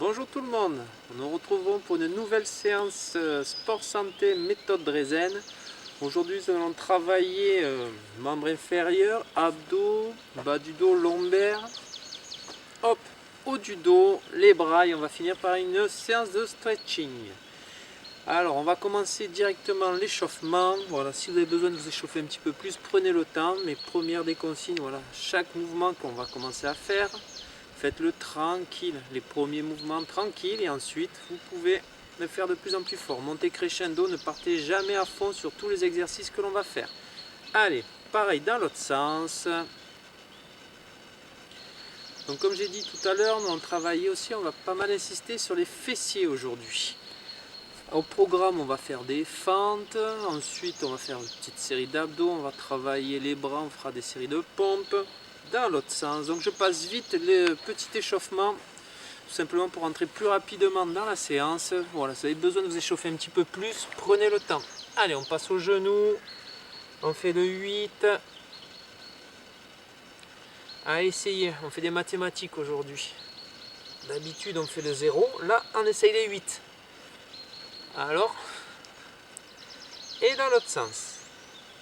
Bonjour tout le monde, nous nous retrouvons pour une nouvelle séance sport santé méthode Drezen. Aujourd'hui nous allons travailler membre inférieur, abdos, bas du dos, lombaire, hop, haut du dos, les bras et on va finir par une séance de stretching. Alors on va commencer directement l'échauffement. Voilà, si vous avez besoin de vous échauffer un petit peu plus, prenez le temps. Mais première des consignes, voilà, chaque mouvement qu'on va commencer à faire, faites-le tranquille, les premiers mouvements tranquilles et ensuite vous pouvez le faire de plus en plus fort. Montez crescendo, ne partez jamais à fond sur tous les exercices que l'on va faire. Allez, pareil dans l'autre sens. Donc comme j'ai dit tout à l'heure, nous on travaillait aussi, on va pas mal insister sur les fessiers aujourd'hui. Au programme, on va faire des fentes, ensuite on va faire une petite série d'abdos, on va travailler les bras, on fera des séries de pompes dans l'autre sens. Donc je passe vite le petit échauffement, tout simplement pour entrer plus rapidement dans la séance. Voilà, si vous avez besoin de vous échauffer un petit peu plus, prenez le temps. Allez, on passe au genou, on fait le 8. À essayer, on fait des mathématiques aujourd'hui. D'habitude on fait le 0, là on essaye les 8. Alors, et dans l'autre sens.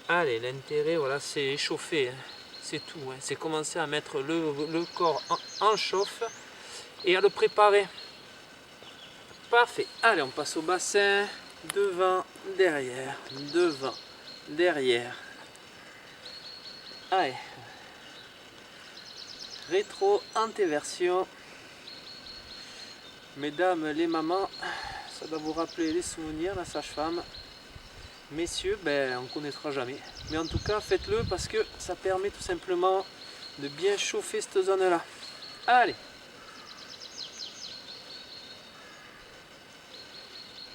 Allez, l'intérêt, voilà, c'est échauffer, hein. C'est tout, hein. C'est commencer à mettre le corps en chauffe et à le préparer. Parfait. Allez, on passe au bassin. Devant, derrière, devant, derrière. Allez. Rétro, antéversion. Mesdames les mamans, ça doit vous rappeler les souvenirs, la sage-femme. Messieurs, ben, on ne connaîtra jamais. Mais en tout cas, faites-le parce que ça permet tout simplement de bien chauffer cette zone-là. Allez.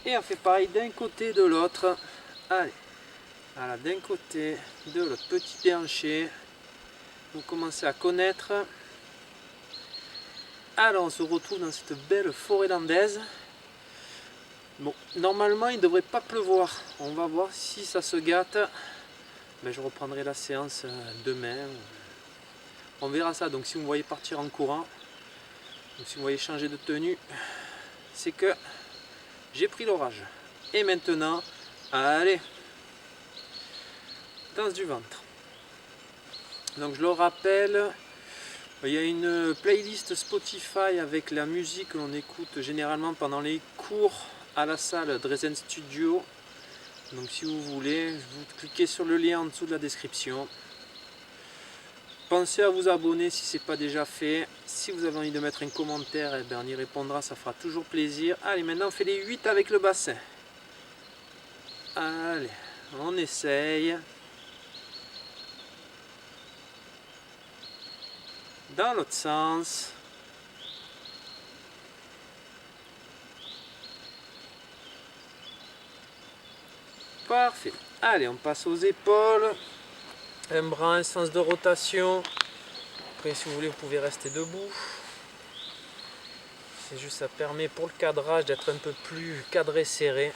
Et on fait pareil d'un côté de l'autre. Allez. Voilà, d'un côté de l'autre, petit déhanché. Vous commencez à connaître. Alors, on se retrouve dans cette belle forêt landaise. Bon, normalement, il ne devrait pas pleuvoir. On va voir si ça se gâte. Mais je reprendrai la séance demain. On verra ça. Donc si vous me voyez partir en courant, ou si vous voyez changer de tenue, c'est que j'ai pris l'orage. Et maintenant, allez, danse du ventre. Donc je le rappelle, il y a une playlist Spotify avec la musique que l'on écoute généralement pendant les cours à la salle Drezen Studio. Donc si vous voulez, vous cliquez sur le lien en dessous de la description. Pensez à vous abonner si ce n'est pas déjà fait. Si vous avez envie de mettre un commentaire, eh bien, on y répondra, ça fera toujours plaisir. Allez, maintenant on fait les 8 avec le bassin. Allez, on essaye. Dans l'autre sens. Parfait. Allez, on passe aux épaules. Un bras, un sens de rotation. Après, si vous voulez, vous pouvez rester debout. C'est juste, ça permet pour le cadrage d'être un peu plus cadré, serré.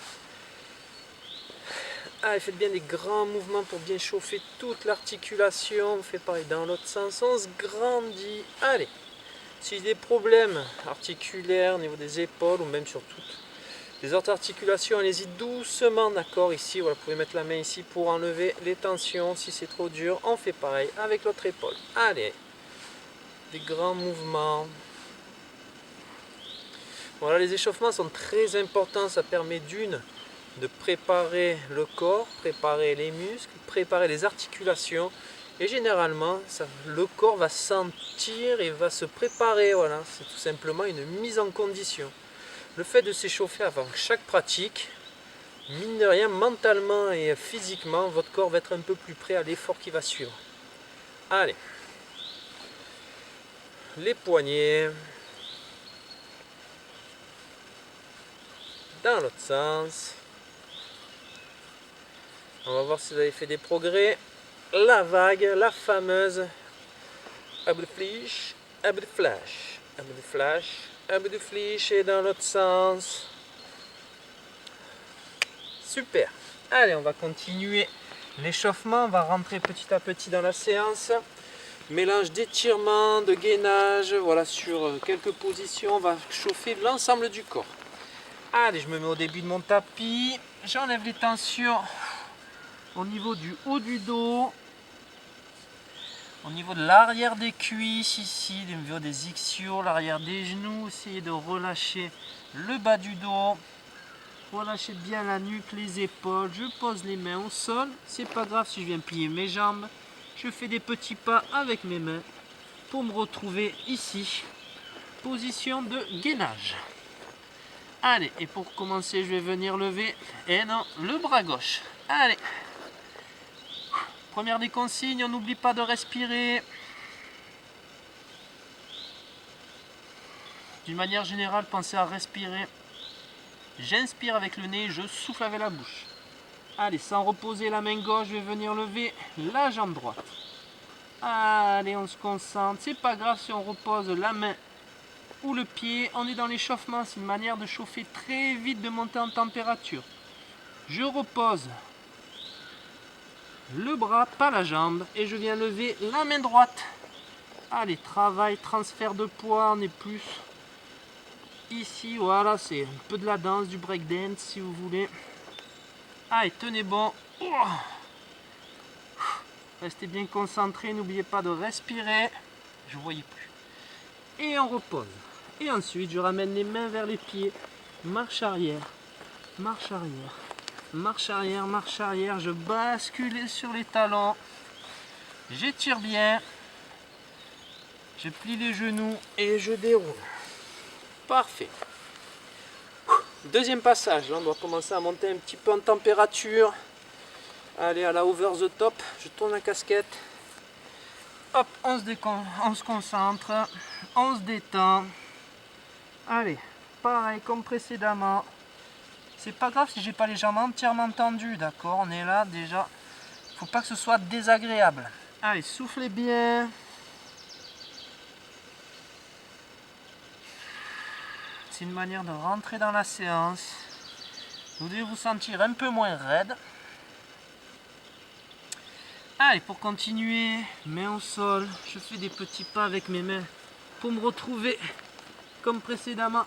Allez, faites bien des grands mouvements pour bien chauffer toute l'articulation. On fait pareil dans l'autre sens. On se grandit. Allez. Si vous avez des problèmes articulaires au niveau des épaules ou même sur toutes les autres articulations, allez-y doucement, d'accord. Ici, voilà, vous pouvez mettre la main ici pour enlever les tensions. Si c'est trop dur, on fait pareil avec l'autre épaule. Allez, des grands mouvements. Voilà, les échauffements sont très importants. Ça permet de préparer le corps, préparer les muscles, préparer les articulations. Et généralement, le corps va sentir et va se préparer. Voilà, c'est tout simplement une mise en condition. Le fait de s'échauffer avant chaque pratique, mine de rien, mentalement et physiquement, votre corps va être un peu plus prêt à l'effort qui va suivre. Allez. Les poignets. Dans l'autre sens. On va voir si vous avez fait des progrès. La vague, la fameuse abdos de flesh, abdos de flash, abdos de flash, abdos de flesh et dans l'autre sens. Super. Allez, on va continuer l'échauffement. On va rentrer petit à petit dans la séance. Mélange d'étirement, de gainage, voilà, sur quelques positions, on va chauffer l'ensemble du corps. Allez, je me mets au début de mon tapis, j'enlève les tensions au niveau du haut du dos, au niveau de l'arrière des cuisses ici, au niveau des ischios, l'arrière des genoux, essayez de relâcher le bas du dos, relâchez bien la nuque, les épaules, je pose les mains au sol, c'est pas grave si je viens plier mes jambes, je fais des petits pas avec mes mains pour me retrouver ici, position de gainage. Allez, et pour commencer, je vais venir lever, et non, le bras gauche. Allez. Première des consignes, on n'oublie pas de respirer. D'une manière générale, pensez à respirer. J'inspire avec le nez, je souffle avec la bouche. Allez, sans reposer la main gauche, je vais venir lever la jambe droite. Allez, on se concentre. C'est pas grave si on repose la main ou le pied. On est dans l'échauffement, c'est une manière de chauffer très vite, de monter en température. Je repose le bras, pas la jambe, et je viens lever la main droite. Allez, travail, transfert de poids, on est plus ici, voilà, c'est un peu de la danse, du breakdance si vous voulez. Allez, tenez bon. Restez bien concentré, n'oubliez pas de respirer. Je ne voyais plus. Et on repose. Et ensuite, je ramène les mains vers les pieds. Marche arrière, marche arrière, marche arrière, marche arrière. Je bascule sur les talons. J'étire bien. Je plie les genoux et je déroule. Parfait. Deuxième passage, là on doit commencer à monter un petit peu en température. Allez, à la over the top, je tourne la casquette. Hop, on se concentre, on se détend. Allez, pareil comme précédemment. C'est pas grave si j'ai pas les jambes entièrement tendues, d'accord? On est là déjà. Faut pas que ce soit désagréable. Allez, soufflez bien. C'est une manière de rentrer dans la séance. Vous devez vous sentir un peu moins raide. Allez, pour continuer, main au sol, je fais des petits pas avec mes mains pour me retrouver comme précédemment.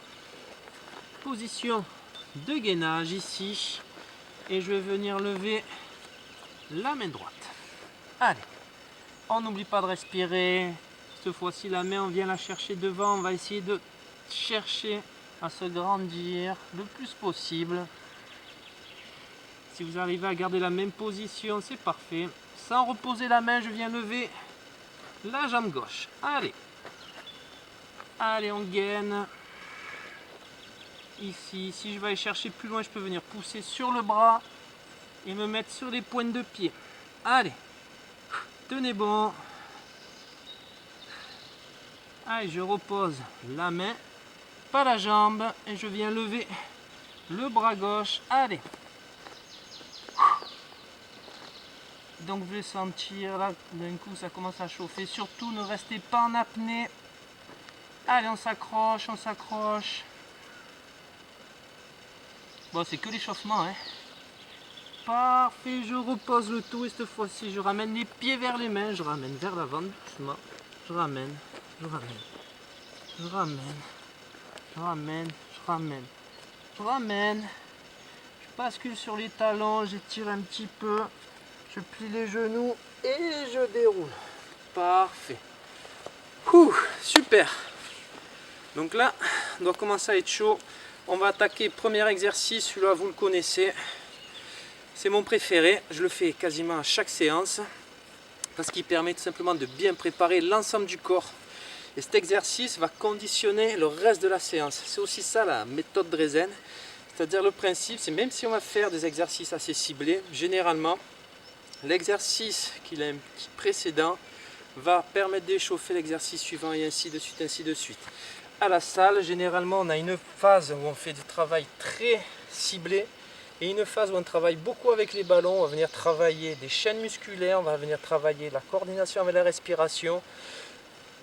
Position de gainage ici. Et je vais venir lever la main droite. Allez, on n'oublie pas de respirer. Cette fois-ci, la main, on vient la chercher devant. On va essayer de chercher à se grandir le plus possible. Si vous arrivez à garder la même position, c'est parfait. Sans reposer la main, je viens lever la jambe gauche. Allez. Allez, on gaine. Ici, si je vais aller chercher plus loin, je peux venir pousser sur le bras et me mettre sur les pointes de pied. Allez. Tenez bon. Allez, je repose la main, pas la jambe, et je viens lever le bras gauche. Allez. Donc je vais sentir là, d'un coup ça commence à chauffer. Surtout ne restez pas en apnée. Allez, on s'accroche, on s'accroche. Bon, c'est que l'échauffement, hein. Parfait, je repose le tout et cette fois-ci je ramène les pieds vers les mains, je ramène vers l'avant doucement. Je ramène, je ramène, je ramène, je ramène, je ramène, je ramène. Je bascule sur les talons, j'étire un petit peu. Je plie les genoux et je déroule. Parfait. Ouh, super. Donc là, on doit commencer à être chaud. On va attaquer premier exercice. Celui-là, vous le connaissez. C'est mon préféré. Je le fais quasiment à chaque séance parce qu'il permet tout simplement de bien préparer l'ensemble du corps. Et cet exercice va conditionner le reste de la séance. C'est aussi ça la méthode Drezen. C'est-à-dire le principe, c'est même si on va faire des exercices assez ciblés, généralement, l'exercice précédent va permettre d'échauffer l'exercice suivant et ainsi de suite, ainsi de suite. À la salle, généralement, on a une phase où on fait du travail très ciblé et une phase où on travaille beaucoup avec les ballons. On va venir travailler des chaînes musculaires, on va venir travailler la coordination avec la respiration.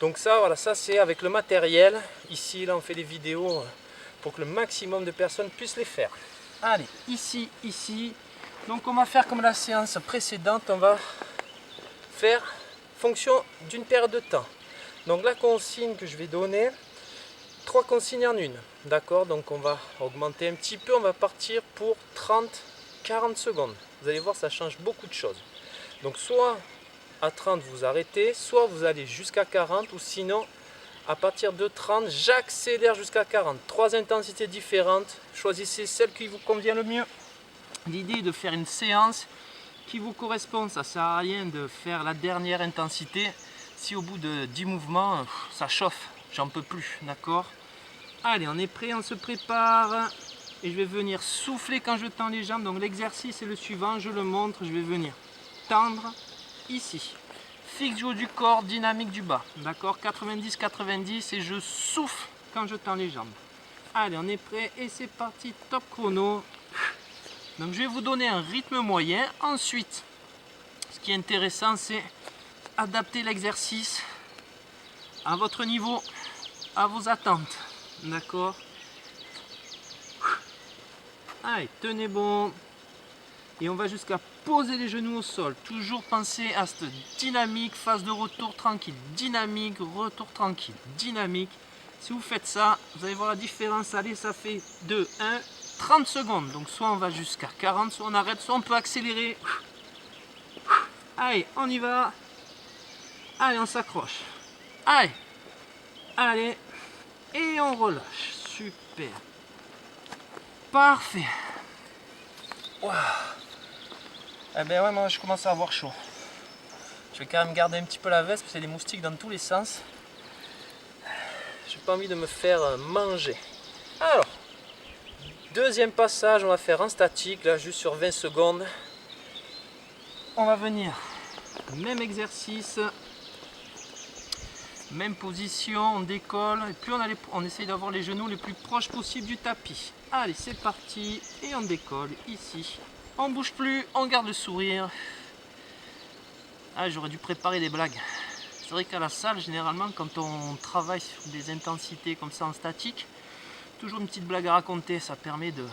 Donc ça, voilà, ça c'est avec le matériel. Ici, là, on fait des vidéos pour que le maximum de personnes puissent les faire. Allez, ici, ici. Donc on va faire comme la séance précédente, on va faire fonction d'une période de temps. Donc la consigne que je vais donner, 3 consignes en une. D'accord, donc on va augmenter un petit peu, on va partir pour 30-40 secondes. Vous allez voir, ça change beaucoup de choses. Donc soit à 30 vous arrêtez, soit vous allez jusqu'à 40, ou sinon à partir de 30 j'accélère jusqu'à 40. 3 intensités différentes, choisissez celle qui vous convient le mieux. L'idée est de faire une séance qui vous correspond. Ça ne sert à rien de faire la dernière intensité si au bout de 10 mouvements ça chauffe, j'en peux plus. D'accord, allez, on est prêt, on se prépare et je vais venir souffler quand je tends les jambes. Donc l'exercice est le suivant, je le montre, je vais venir tendre ici, fixe du haut du corps, dynamique du bas. D'accord, 90-90 et je souffle quand je tends les jambes. Allez, on est prêt et c'est parti, top chrono. Donc je vais vous donner un rythme moyen. Ensuite, ce qui est intéressant, c'est adapter l'exercice à votre niveau, à vos attentes. D'accord, allez, tenez bon. Et on va jusqu'à poser les genoux au sol. Toujours penser à cette dynamique, phase de retour tranquille, dynamique, retour tranquille, dynamique. Si vous faites ça, vous allez voir la différence. Allez, ça fait 2, 1, 30 secondes. Donc soit on va jusqu'à 40, soit on arrête, soit on peut accélérer. Allez, on y va. Allez, on s'accroche. Allez, allez, et on relâche. Super. Parfait. Wow. Eh ben ouais, moi je commence à avoir chaud. Je vais quand même garder un petit peu la veste parce qu'il y a des moustiques dans tous les sens. J'ai pas envie de me faire manger. Alors, deuxième passage, on va faire en statique, là juste sur 20 secondes. On va venir, même exercice, même position, on décolle. Et plus on essaye d'avoir les genoux les plus proches possible du tapis. Allez, c'est parti, et on décolle ici. On bouge plus, on garde le sourire. Ah, j'aurais dû préparer des blagues. C'est vrai qu'à la salle, généralement, quand on travaille sur des intensités comme ça en statique, toujours une petite blague à raconter. Ça permet de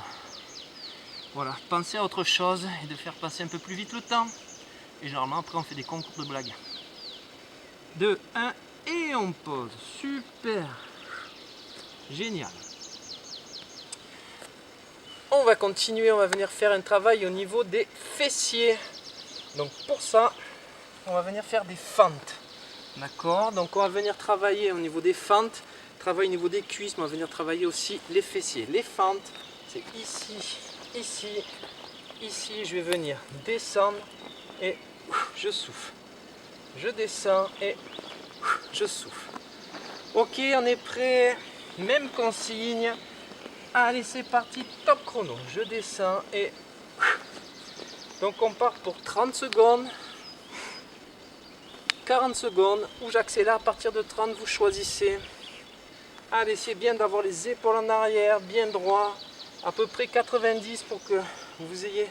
penser à autre chose et de faire passer un peu plus vite le temps. Et généralement, après, on fait des concours de blagues. 2, 1, et on pose. Super. Génial. On va continuer, on va venir faire un travail au niveau des fessiers. Donc pour ça, on va venir faire des fentes. D'accord, donc on va venir travailler au niveau des fentes, travailler au niveau des cuisses, mais on va venir travailler aussi les fessiers. Les fentes, c'est ici, ici, ici. Je vais venir descendre et je souffle. Je descends et je souffle. Ok, on est prêt. Même consigne. Allez, c'est parti, top chrono. Je descends et donc on part pour 30 secondes. 40 secondes où j'accélère à partir de 30, vous choisissez. Allez, essayez bien d'avoir les épaules en arrière, bien droit, à peu près 90 pour que vous ayez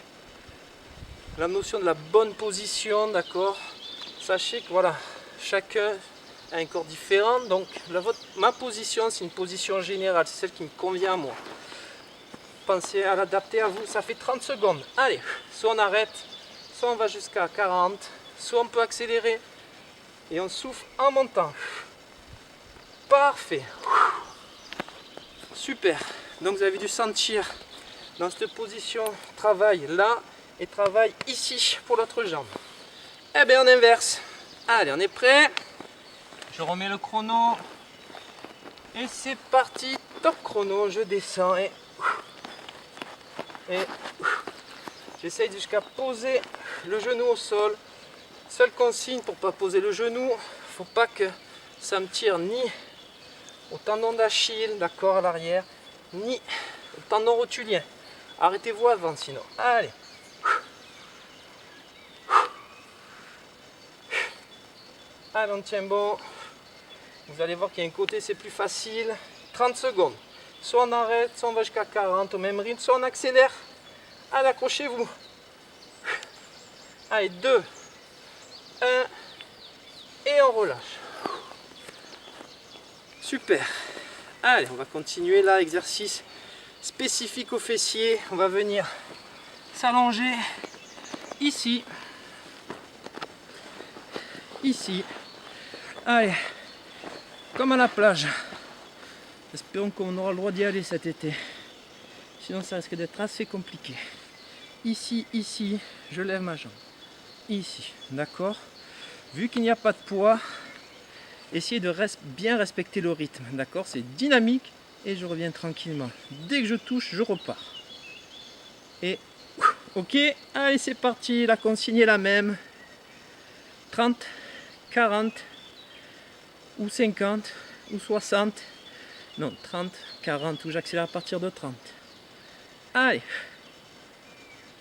la notion de la bonne position, d'accord. Sachez que voilà, chacun a un corps différent, donc ma position c'est une position générale, c'est celle qui me convient à moi. Pensez à l'adapter à vous, ça fait 30 secondes. Allez, soit on arrête, soit on va jusqu'à 40, soit on peut accélérer. Et on souffle en montant. Parfait. Super. Donc vous avez dû sentir dans cette position travail là et travail ici pour l'autre jambe. Eh bien on inverse. Allez, on est prêt. Je remets le chrono. Et c'est parti. Top chrono. Je descends et j'essaye jusqu'à poser le genou au sol. Seule consigne pour ne pas poser le genou, faut pas que ça me tire ni au tendon d'Achille, d'accord, à l'arrière, ni au tendon rotulien. Arrêtez-vous avant sinon. Allez. Allez, on tient bon. Vous allez voir qu'il y a un côté, c'est plus facile. 30 secondes. Soit on arrête, soit on va jusqu'à 40 au même rythme, soit on accélère. Allez, accrochez-vous. Allez, 2. 1 et on relâche. Super. Allez, on va continuer là, exercice spécifique aux fessiers. On va venir s'allonger ici. ici. Allez, comme à la plage. Espérons qu'on aura le droit d'y aller cet été. Sinon ça risque d'être assez compliqué. Ici, ici, je lève ma jambe. Ici, d'accord. Vu qu'il n'y a pas de poids, essayez de bien respecter le rythme, d'accord. C'est dynamique et je reviens tranquillement. Dès que je touche, je repars. Et ok, allez c'est parti, la consigne est la même. 30, 40 ou 50 ou 60. Non, 30, 40 ou j'accélère à partir de 30. Allez.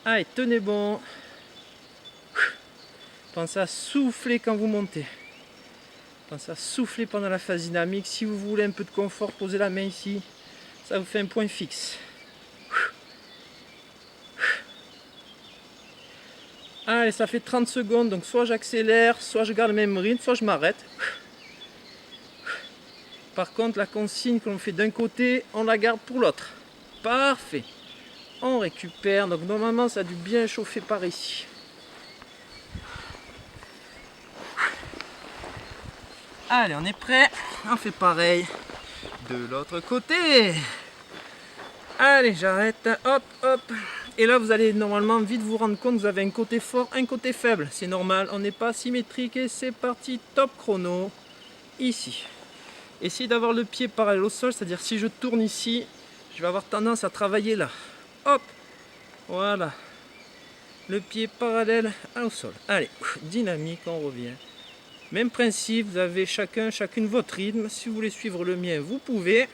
Allez, tenez bon. Pensez à souffler quand vous montez. Pensez à souffler pendant la phase dynamique. Si vous voulez un peu de confort, posez la main ici. Ça vous fait un point fixe. Allez, ça fait 30 secondes. Donc soit j'accélère, soit je garde le même rythme, soit je m'arrête. Par contre, la consigne que l'on fait d'un côté, on la garde pour l'autre. Parfait. On récupère. Donc normalement, ça a dû bien chauffer par ici. Allez, on est prêt. On fait pareil de l'autre côté. Allez, j'arrête. Hop, hop. Et là, vous allez normalement vite vous rendre compte que vous avez un côté fort, un côté faible. C'est normal, on n'est pas symétrique. Et c'est parti, top chrono. Ici. Essayez d'avoir le pied parallèle au sol, c'est-à-dire si je tourne ici, je vais avoir tendance à travailler là. Hop, voilà. Le pied parallèle au sol. Allez, dynamique, on revient. Même principe, vous avez chacune votre rythme. Si vous voulez suivre le mien, vous pouvez.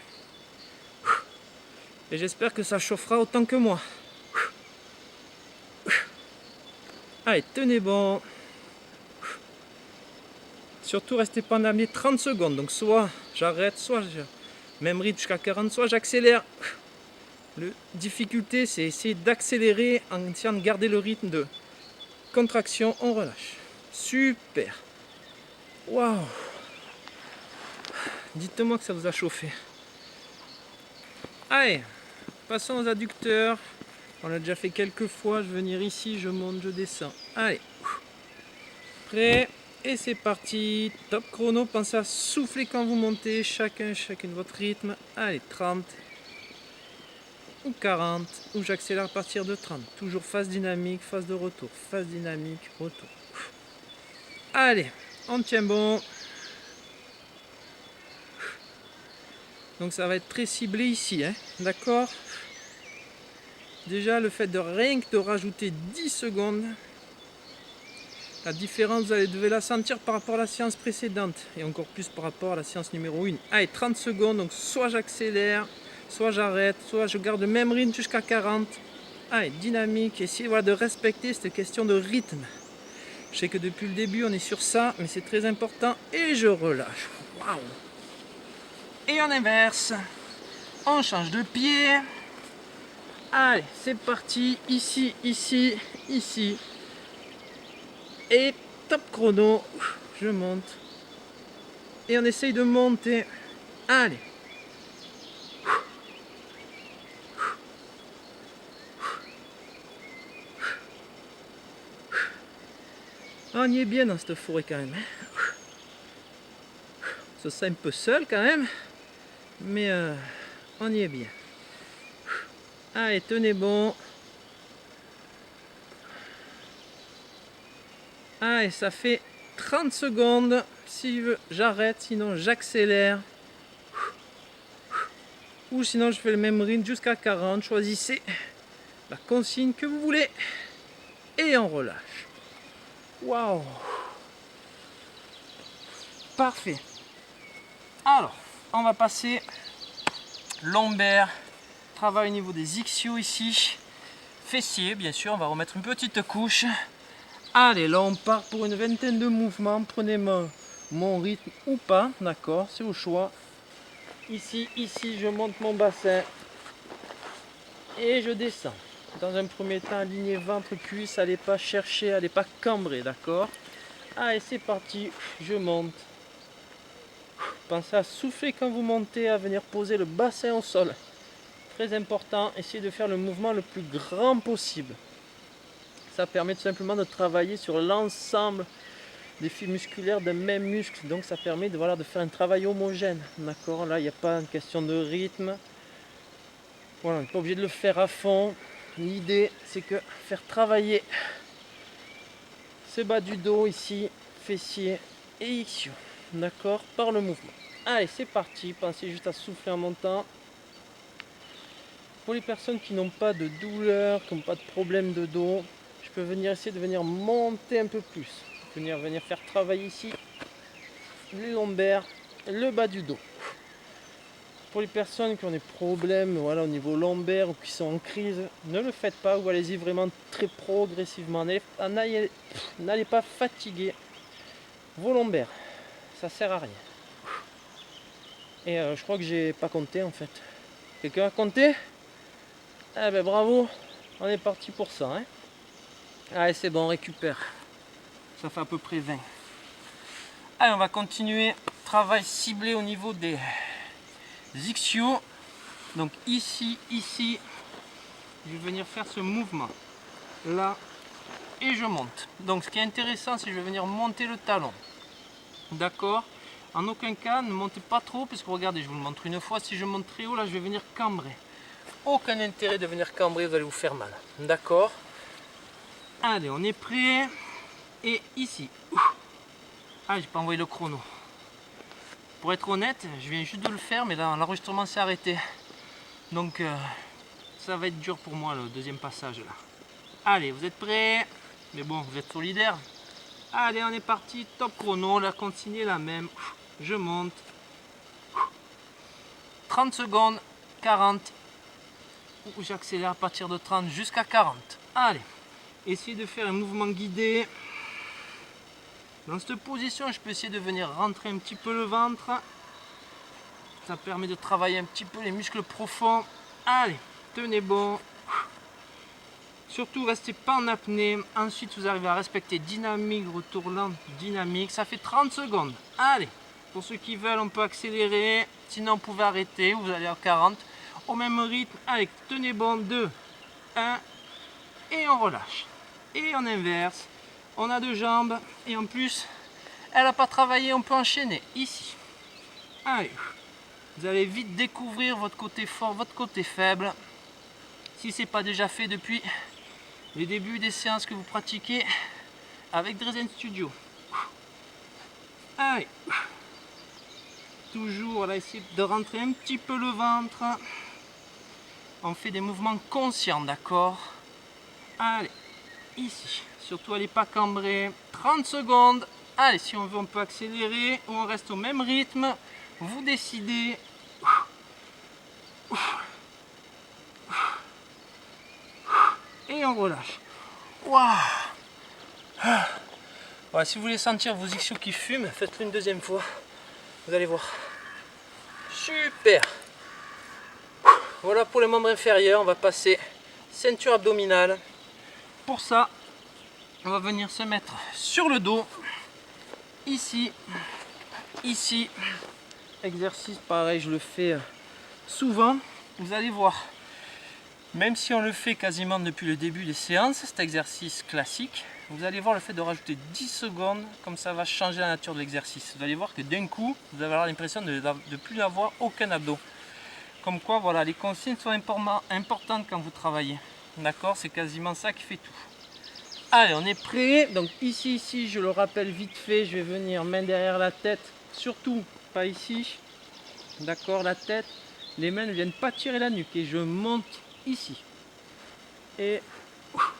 Et j'espère que ça chauffera autant que moi. Allez, tenez bon. Surtout, restez pendant les 30 secondes. Donc, soit j'arrête, soit même rythme jusqu'à 40, soit j'accélère. La difficulté, c'est essayer d'accélérer en essayant de garder le rythme de contraction. On relâche. Super. Waouh. Dites-moi que ça vous a chauffé. Allez, passons aux adducteurs. On l'a déjà fait quelques fois. Je vais venir ici, je monte, je descends. Allez. Prêt. Et c'est parti. Top chrono. Pensez à souffler quand vous montez. Chacune votre rythme. Allez, 30 ou 40. Ou j'accélère à partir de 30. Toujours phase dynamique, phase de retour. Phase dynamique, retour. Allez, on tient bon. Donc ça va être très ciblé ici, hein, d'accord. Déjà le fait de rien que de rajouter 10 secondes, la différence vous devez la sentir par rapport à la séance précédente et encore plus par rapport à la séance numéro 1. Allez, 30 secondes, donc soit j'accélère, soit j'arrête, soit je garde le même rythme jusqu'à 40. Allez, dynamique, essayez voilà, de respecter cette question de rythme. Je sais que depuis le début on est sur ça, mais c'est très important et je relâche. Waouh. Et on inverse. On change de pied. Allez, c'est parti. Ici, ici, ici. Et top chrono. Je monte. Et on essaye de monter. Allez. On y est bien dans cette forêt quand même. On se sent un peu seul quand même. Mais on y est bien. Allez, tenez bon. Allez, ça fait 30 secondes. Si j'arrête, sinon j'accélère. Ou sinon je fais le même rythme jusqu'à 40. Choisissez la consigne que vous voulez. Et on relâche. Waouh. Parfait. Alors, on va passer lombaire. Travail au niveau des ischios ici. Fessiers, bien sûr, on va remettre une petite couche. Allez, là on part pour une vingtaine de mouvements. Prenez mon rythme ou pas, d'accord, c'est au choix. Ici, je monte mon bassin et je descends. Dans un premier temps, aligner ventre-cuisse, allez pas chercher, allez pas cambrer, d'accord. Allez, c'est parti, je monte. Pensez à souffler quand vous montez, à venir poser le bassin au sol. Très important, essayez de faire le mouvement le plus grand possible. Ça permet tout simplement de travailler sur l'ensemble des fibres musculaires d'un même muscle, donc ça permet de, voilà, de faire un travail homogène. D'accord, là il n'y a pas une question de rythme. Voilà, on n'est pas obligé de le faire à fond. L'idée c'est que faire travailler ce bas du dos ici, fessier et ischio, d'accord, par le mouvement. Allez, c'est parti, pensez juste à souffler en montant. Pour les personnes qui n'ont pas de douleur, qui n'ont pas de problème de dos, je peux venir essayer de venir monter un peu plus. Venir faire travailler ici les lombaires, le bas du dos. Pour les personnes qui ont des problèmes, voilà, au niveau lombaire ou qui sont en crise, ne le faites pas, ou allez-y vraiment très progressivement. N'allez pas fatiguer vos lombaires, ça sert à rien. Et je crois que j'ai pas compté en fait. Quelqu'un a compté? Eh ben bravo, on est parti pour ça. Hein. Allez, c'est bon, on récupère. Ça fait à peu près 20. Allez, on va continuer. Travail ciblé au niveau des ischios. Donc ici, je vais venir faire ce mouvement. Là, et je monte. Donc ce qui est intéressant, c'est que je vais venir monter le talon. D'accord? En aucun cas, ne montez pas trop, parce que regardez, je vous le montre une fois. Si je monte très haut, là, je vais venir cambrer. Aucun intérêt de venir cambrer, vous allez vous faire mal. D'accord? Allez, on est prêt. Et ici. Ah, j'ai pas envoyé le chrono. Pour être honnête, je viens juste de le faire, mais là, l'enregistrement s'est arrêté. Donc, ça va être dur pour moi, le deuxième passage, là. Allez, vous êtes prêts? Mais bon, vous êtes solidaires. Allez, on est parti. Top chrono, la consigne est la même. Je monte. 30 secondes, 40. J'accélère à partir de 30 jusqu'à 40. Allez, essayez de faire un mouvement guidé. Dans cette position, je peux essayer de venir rentrer un petit peu le ventre. Ça permet de travailler un petit peu les muscles profonds. Allez, tenez bon. Surtout, restez pas en apnée. Ensuite, vous arrivez à respecter dynamique, retour lent, dynamique. Ça fait 30 secondes. Allez, pour ceux qui veulent, on peut accélérer. Sinon, vous pouvez arrêter. Vous allez à 40. Au même rythme. Allez, tenez bon. 2, 1. Et on relâche. Et on inverse. On a deux jambes. Et en plus, elle n'a pas travaillé. On peut enchaîner ici. Allez. Vous allez vite découvrir votre côté fort, votre côté faible. Si ce n'est pas déjà fait depuis les débuts des séances que vous pratiquez avec Drezen Studio. Allez. Toujours, on va essayer de rentrer un petit peu le ventre. On fait des mouvements conscients, d'accord? Allez, ici. Surtout, allez pas cambrer. 30 secondes. Allez, si on veut, on peut accélérer ou on reste au même rythme. Vous décidez. Et on relâche. Waouh! Voilà, si vous voulez sentir vos ischios qui fument, faites-le une deuxième fois. Vous allez voir. Super! Voilà pour les membres inférieurs. On va passer ceinture abdominale. Pour ça, on va venir se mettre sur le dos. Ici. Ici. Exercice pareil, je le fais souvent. Vous allez voir. Même si on le fait quasiment depuis le début des séances, cet exercice classique, vous allez voir le fait de rajouter 10 secondes, comme ça va changer la nature de l'exercice. Vous allez voir que d'un coup, vous allez avoir l'impression de ne plus avoir aucun abdos. Comme quoi, voilà, les consignes sont importantes quand vous travaillez. D'accord? C'est quasiment ça qui fait tout. Allez, on est prêt. Donc ici, je le rappelle vite fait, je vais venir main derrière la tête, surtout pas ici. D'accord, la tête, les mains ne viennent pas tirer la nuque et je monte ici. Et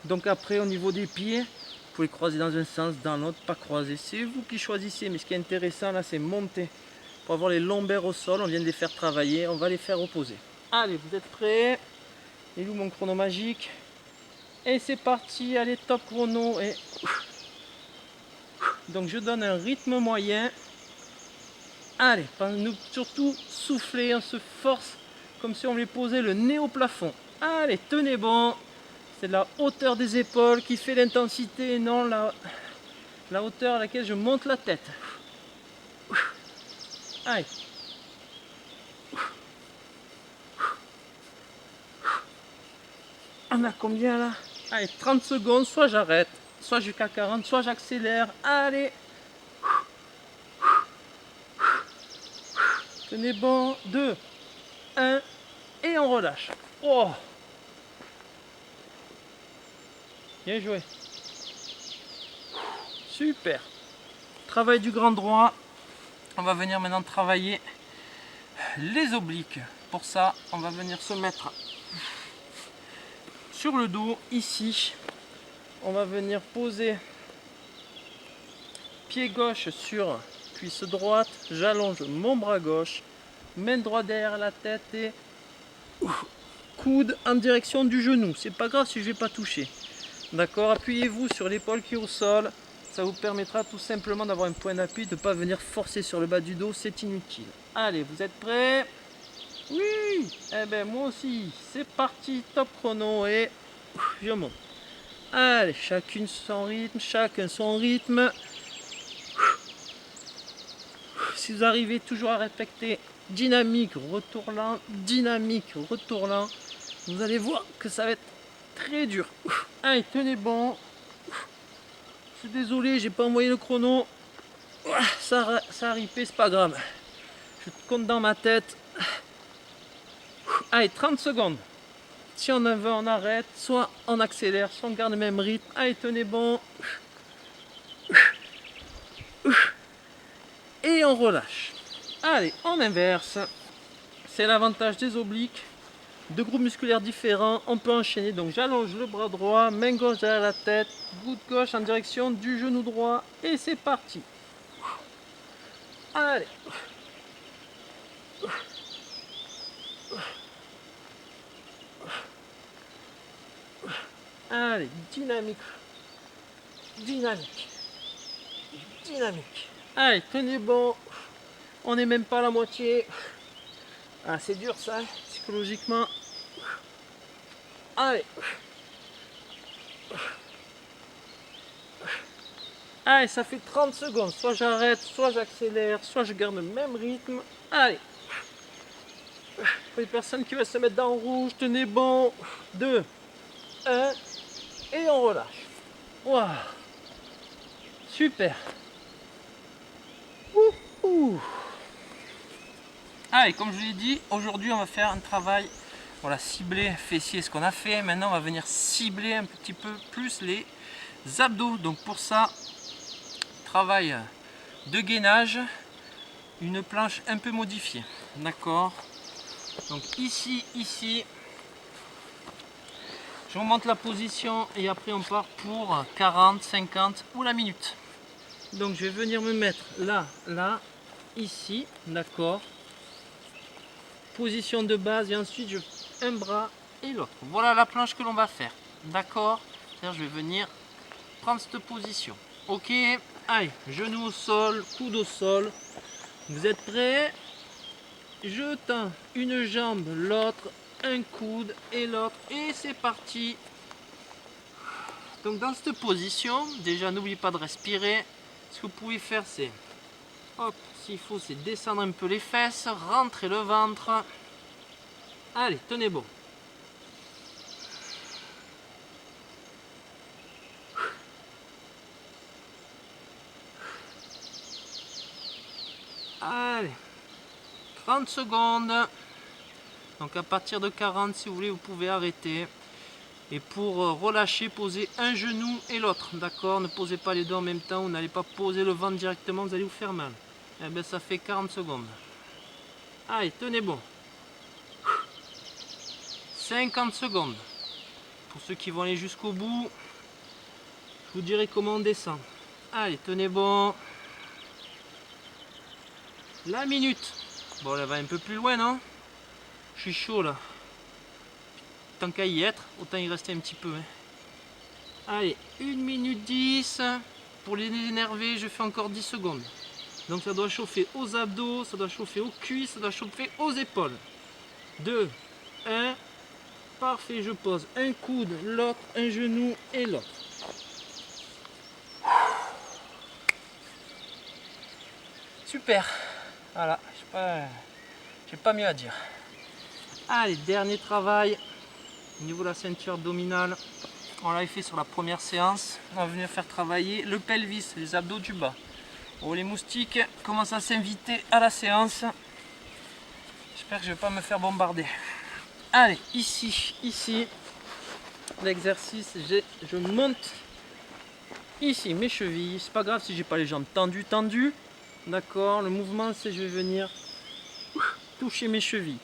donc après au niveau des pieds, vous pouvez croiser dans un sens, dans l'autre, pas croiser. C'est vous qui choisissez, mais ce qui est intéressant là, c'est monter. Pour avoir les lombaires au sol, on vient de les faire travailler, on va les faire opposer. Allez, vous êtes prêts? Il est où mon chrono magique? Et c'est parti, allez, top chrono. Et donc je donne un rythme moyen. Allez, surtout souffler, on se force comme si on voulait poser le nez au plafond. Allez, tenez bon. C'est la hauteur des épaules qui fait l'intensité et non la hauteur à laquelle je monte la tête. Allez. On a combien là? Allez, 30 secondes, soit j'arrête, soit jusqu'à 40, soit j'accélère. Allez, Tenez bon. 2, 1 et on relâche. Oh, bien joué. Super. Travail du grand droit. On va venir maintenant travailler les obliques. Pour ça, on va venir se mettre sur le dos ici. On va venir poser pied gauche sur cuisse droite. J'allonge mon bras gauche, main droite derrière la tête et coude en direction du genou. C'est pas grave si je vais pas toucher. D'accord, appuyez-vous sur l'épaule qui est au sol. Ça vous permettra tout simplement d'avoir un point d'appui, de ne pas venir forcer sur le bas du dos, c'est inutile. Allez, vous êtes prêts? Oui. Eh ben moi aussi. C'est parti, top chrono et je monte. Allez, chacun son rythme. Si vous arrivez toujours à respecter dynamique, retour lent, vous allez voir que ça va être très dur. Allez, tenez bon. Je suis désolé, j'ai pas envoyé le chrono. Ça a ripé, c'est pas grave. Je compte dans ma tête. Allez, 30 secondes. Si on en veut, on arrête. Soit on accélère, soit on garde le même rythme. Allez, tenez bon. Et on relâche. Allez, on inverse. C'est l'avantage des obliques. Deux groupes musculaires différents, on peut enchaîner. Donc j'allonge le bras droit, main gauche derrière la tête, coude gauche en direction du genou droit et c'est parti. Allez. Allez, dynamique. Allez, tenez bon. On n'est même pas à la moitié. Ah, c'est dur ça, psychologiquement. Allez. Allez, ça fait 30 secondes. Soit j'arrête, soit j'accélère, soit je garde le même rythme. Allez. Pour les personnes qui veulent se mettre dans le rouge, tenez bon. 2, 1 et on relâche. Waouh. Super. Allez, comme je vous l'ai dit, aujourd'hui on va faire un travail, voilà, ciblé fessier, ce qu'on a fait. Maintenant on va venir cibler un petit peu plus les abdos. Donc pour ça, travail de gainage, une planche un peu modifiée. D'accord. Donc ici, je remonte la position et après on part pour 40, 50 ou la minute. Donc je vais venir me mettre là, ici, d'accord. Position de base et ensuite je fais un bras et l'autre. Voilà la planche que l'on va faire, d'accord. Je vais venir prendre cette position. Ok, allez, genou au sol, coude au sol. Vous êtes prêts? Je tends une jambe, l'autre, un coude et l'autre et c'est parti. Donc dans cette position, déjà n'oubliez pas de respirer. Ce que vous pouvez faire, c'est, hop, s'il faut, c'est descendre un peu les fesses, rentrer le ventre. Allez, tenez bon. Allez, 30 secondes. Donc à partir de 40, si vous voulez, vous pouvez arrêter. Et pour relâcher, posez un genou et l'autre, d'accord? Ne posez pas les deux en même temps, vous n'allez pas poser le ventre directement, vous allez vous faire mal. Et bien ça fait 40 secondes. Allez, tenez bon. 50 secondes. Pour ceux qui vont aller jusqu'au bout, je vous dirai comment on descend. Allez, tenez bon. La minute. Bon, elle va un peu plus loin, non? Je suis chaud là. Tant qu'à y être, autant y rester un petit peu. Hein. Allez, 1 minute 10. Pour les énerver, je fais encore 10 secondes. Donc ça doit chauffer aux abdos, ça doit chauffer aux cuisses, ça doit chauffer aux épaules. 2, 1. Parfait, je pose un coude, l'autre, un genou et l'autre. Super. Voilà, j'ai pas mieux à dire. Allez, dernier travail. Au niveau de la ceinture abdominale, on l'avait fait sur la première séance. On va venir faire travailler le pelvis, les abdos du bas. Bon, les moustiques commencent à s'inviter à la séance. J'espère que je vais pas me faire bombarder. Allez, ici, l'exercice, je monte ici mes chevilles. C'est pas grave si j'ai pas les jambes tendues. D'accord, le mouvement c'est je vais venir toucher mes chevilles.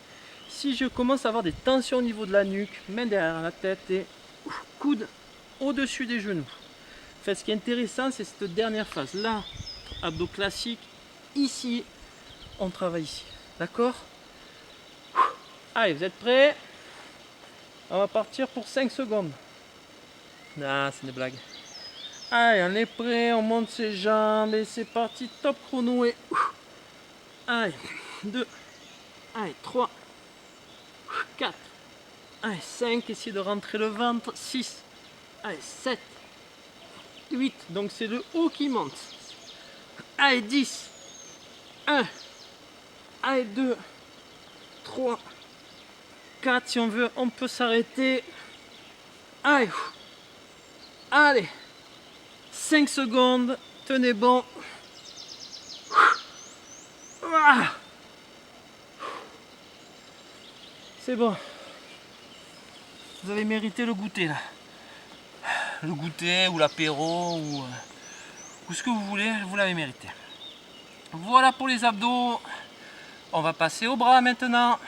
Si je commence à avoir des tensions au niveau de la nuque, main derrière la tête et coude au-dessus des genoux. En fait, ce qui est intéressant, c'est cette dernière phase. Là, abdos classiques. Ici, on travaille ici. D'accord? Allez, vous êtes prêts? On va partir pour 5 secondes. Ah, c'est des blagues. Allez, on est prêt, on monte ses jambes et c'est parti. Top chrono et... Allez, 2, allez, 3, 4, allez, 5, essayez de rentrer le ventre. 6, allez, 7, 8, donc c'est le haut qui monte. Allez, 10, 1, allez, 2, 3, 4, si on veut, on peut s'arrêter. Allez, allez, 5 secondes, tenez bon. C'est bon. Vous avez mérité le goûter là. Le goûter ou l'apéro ou ce que vous voulez, vous l'avez mérité. Voilà pour les abdos. On va passer au bras maintenant.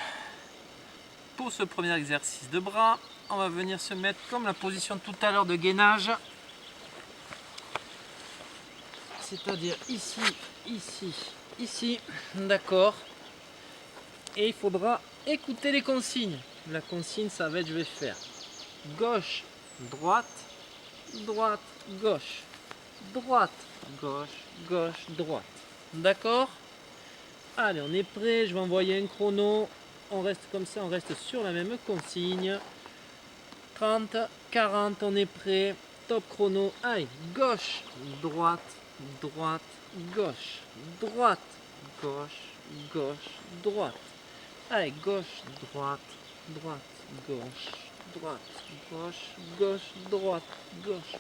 Pour ce premier exercice de bras, on va venir se mettre comme la position tout à l'heure de gainage. C'est-à-dire ici, ici. D'accord. Et il faudra écouter les consignes. La consigne, ça va être, je vais faire gauche, droite, droite, gauche, droite, gauche, gauche, droite. D'accord? Allez, on est prêt, je vais envoyer un chrono. On reste comme ça, on reste sur la même consigne. 30, 40, on est prêt. Top chrono. Allez, gauche, droite, droite, gauche, droite, gauche, gauche, droite. Allez, gauche, droite, droite, gauche, droite, gauche, gauche, droite, gauche,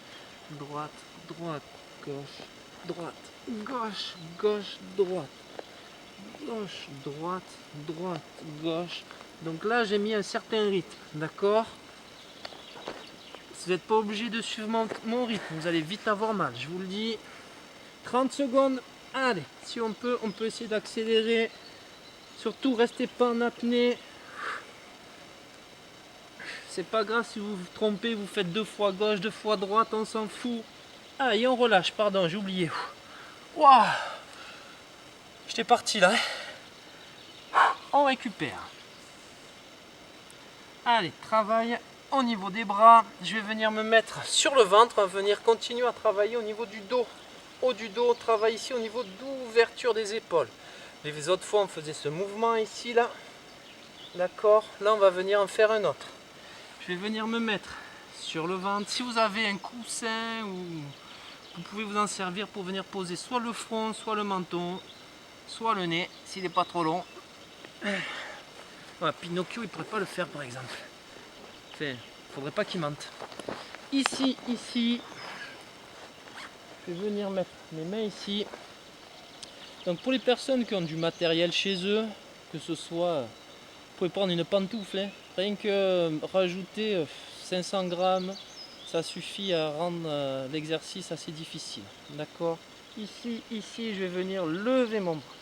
droite, droite, gauche, droite, gauche, gauche, droite, gauche, droite, droite, gauche. Donc là, j'ai mis un certain rythme, d'accord? Vous n'êtes pas obligé de suivre mon rythme, vous allez vite avoir mal, je vous le dis. 30 secondes, allez, si on peut essayer d'accélérer. Surtout, restez pas en apnée. C'est pas grave si vous vous trompez, vous faites 2 fois gauche, 2 fois droite, on s'en fout. Ah, et on relâche, pardon, j'ai oublié. Waouh, j'étais parti là. On récupère. Allez, travail au niveau des bras. Je vais venir me mettre sur le ventre. On va venir continuer à travailler au niveau du dos. Haut du dos, on travaille ici au niveau d'ouverture des épaules. Les autres fois, on faisait ce mouvement ici, là. D'accord? Là, on va venir en faire un autre. Je vais venir me mettre sur le ventre. Si vous avez un coussin, ou vous pouvez vous en servir pour venir poser soit le front, soit le menton, soit le nez, s'il n'est pas trop long. Voilà, Pinocchio, il ne pourrait pas le faire, par exemple. Enfin, il ne faudrait pas qu'il mente. Ici, je vais venir mettre mes mains ici. Donc pour les personnes qui ont du matériel chez eux, que ce soit, vous pouvez prendre une pantoufle, hein, rien que rajouter 500 grammes, ça suffit à rendre l'exercice assez difficile. D'accord? Ici, je vais venir lever mon bras.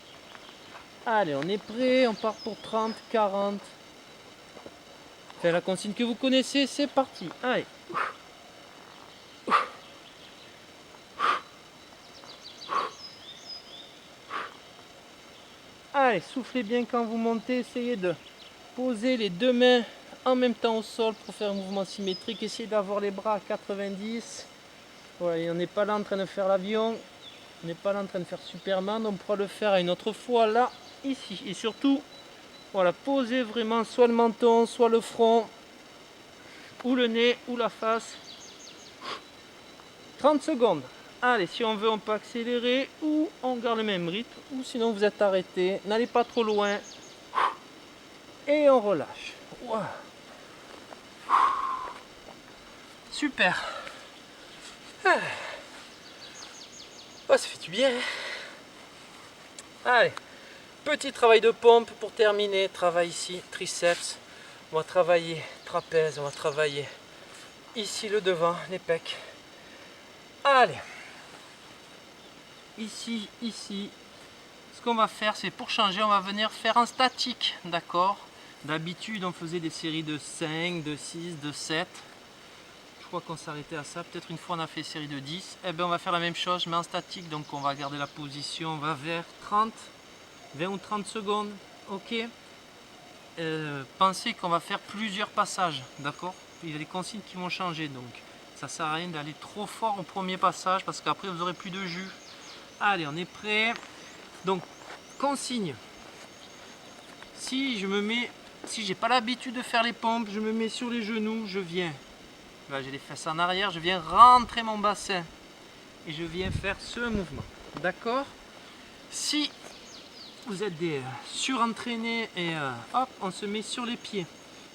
Allez, on est prêt, on part pour 30, 40. Enfin, la consigne que vous connaissez, c'est parti. Allez. Allez, soufflez bien quand vous montez, essayez de poser les 2 mains en même temps au sol pour faire un mouvement symétrique. Essayez d'avoir les bras à 90. Ouais, on n'est pas là en train de faire l'avion, on n'est pas là en train de faire Superman, on pourra le faire à une autre fois là, ici. Et surtout, voilà, posez vraiment soit le menton, soit le front, ou le nez, ou la face. 30 secondes. Allez, si on veut, on peut accélérer ou on garde le même rythme, ou sinon vous êtes arrêté. N'allez pas trop loin. Et on relâche. Wow. Super. Ah. Oh, ça fait du bien. Hein. Allez, Petit travail de pompe pour terminer. Travail ici, triceps. On va travailler trapèze, on va travailler ici le devant, les pecs. Allez. Ici, ici. Ce qu'on va faire, c'est pour changer, on va venir faire un statique, d'accord? D'habitude, on faisait des séries de 5, de 6, de 7. Je crois qu'on s'arrêtait à ça. Peut-être une fois on a fait une série de 10. Eh bien, on va faire la même chose, mais en statique. Donc, on va garder la position, on va vers 30, 20 ou 30 secondes. Ok. Pensez qu'on va faire plusieurs passages, d'accord? Il y a des consignes qui vont changer, donc ça sert à rien d'aller trop fort au premier passage parce qu'après vous aurez plus de jus. Allez, on est prêt. Donc, consigne. Si j'ai pas l'habitude de faire les pompes, je me mets sur les genoux, je viens. Là, j'ai les fesses en arrière, je viens rentrer mon bassin et je viens faire ce mouvement. D'accord? Si vous êtes des surentraînés et hop, on se met sur les pieds.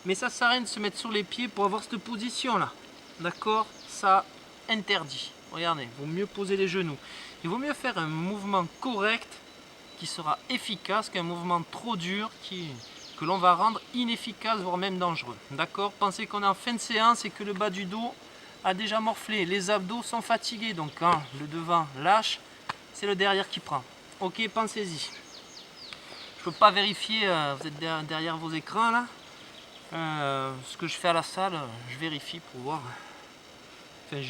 Mais ça sert à rien de se mettre sur les pieds pour avoir cette position là. D'accord? Ça interdit. Regardez, il vaut mieux poser les genoux. Il vaut mieux faire un mouvement correct qui sera efficace qu'un mouvement trop dur que l'on va rendre inefficace, voire même dangereux. D'accord? Pensez qu'on est en fin de séance et que le bas du dos a déjà morflé. Les abdos sont fatigués. Donc quand le devant lâche, c'est le derrière qui prend. Ok, pensez-y. Je peux pas vérifier, vous êtes derrière vos écrans là. Ce que je fais à la salle, je vérifie pour voir. Enfin,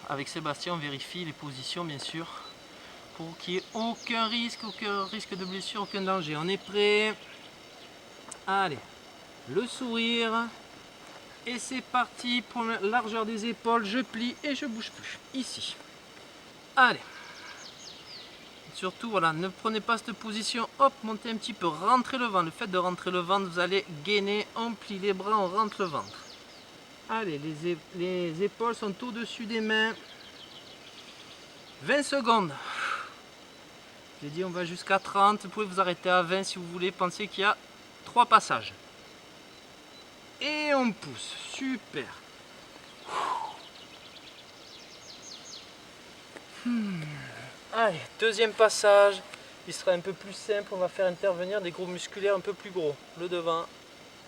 avec Sébastien, on vérifie les positions bien sûr. Pour qu'il n'y ait aucun risque de blessure, aucun danger. On est prêt? Allez, le sourire. Et c'est parti pour la largeur des épaules. Je plie et je bouge plus. Ici. Allez. Surtout, voilà, ne prenez pas cette position. Hop, montez un petit peu. Rentrez le ventre. Le fait de rentrer le ventre, vous allez gainer. On plie les bras, on rentre le ventre. Allez, les épaules sont au-dessus des mains. 20 secondes. J'ai dit on va jusqu'à 30, vous pouvez vous arrêter à 20 si vous voulez, pensez qu'il y a 3 passages. Et on pousse, super. Allez, deuxième passage, il sera un peu plus simple, on va faire intervenir des groupes musculaires un peu plus gros, le devant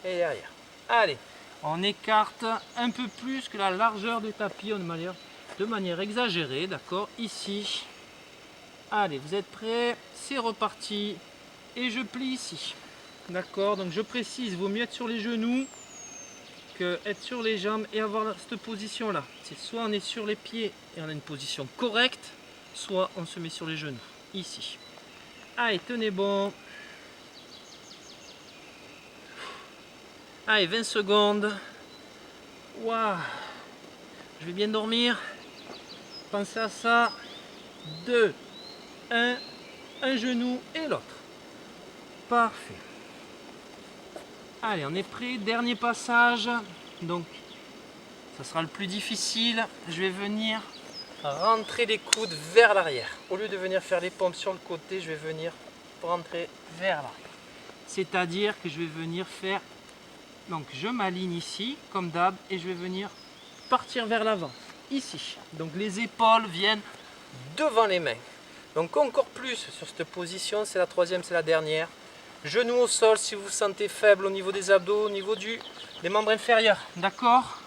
et derrière. Allez, on écarte un peu plus que la largeur du tapis de manière exagérée, d'accord, ici. Allez, vous êtes prêts? C'est reparti. Et je plie ici. D'accord? Donc je précise, il vaut mieux être sur les genoux que être sur les jambes et avoir cette position-là. C'est soit on est sur les pieds et on a une position correcte, soit on se met sur les genoux. Ici. Allez, tenez bon. Allez, 20 secondes. Waouh! Je vais bien dormir. Pensez à ça. 2. Un genou et l'autre. Parfait. Allez, on est prêt. Dernier passage. Donc, ça sera le plus difficile. Je vais venir rentrer les coudes vers l'arrière. Au lieu de venir faire les pompes sur le côté, je vais venir rentrer vers l'arrière. C'est-à-dire que je vais venir faire... Donc, je m'aligne ici, comme d'hab, et je vais venir partir vers l'avant. Ici. Donc, les épaules viennent devant les mains. Donc encore plus sur cette position, c'est la troisième, c'est la dernière. Genoux au sol si vous vous sentez faible au niveau des abdos, au niveau des membres inférieurs. D'accord?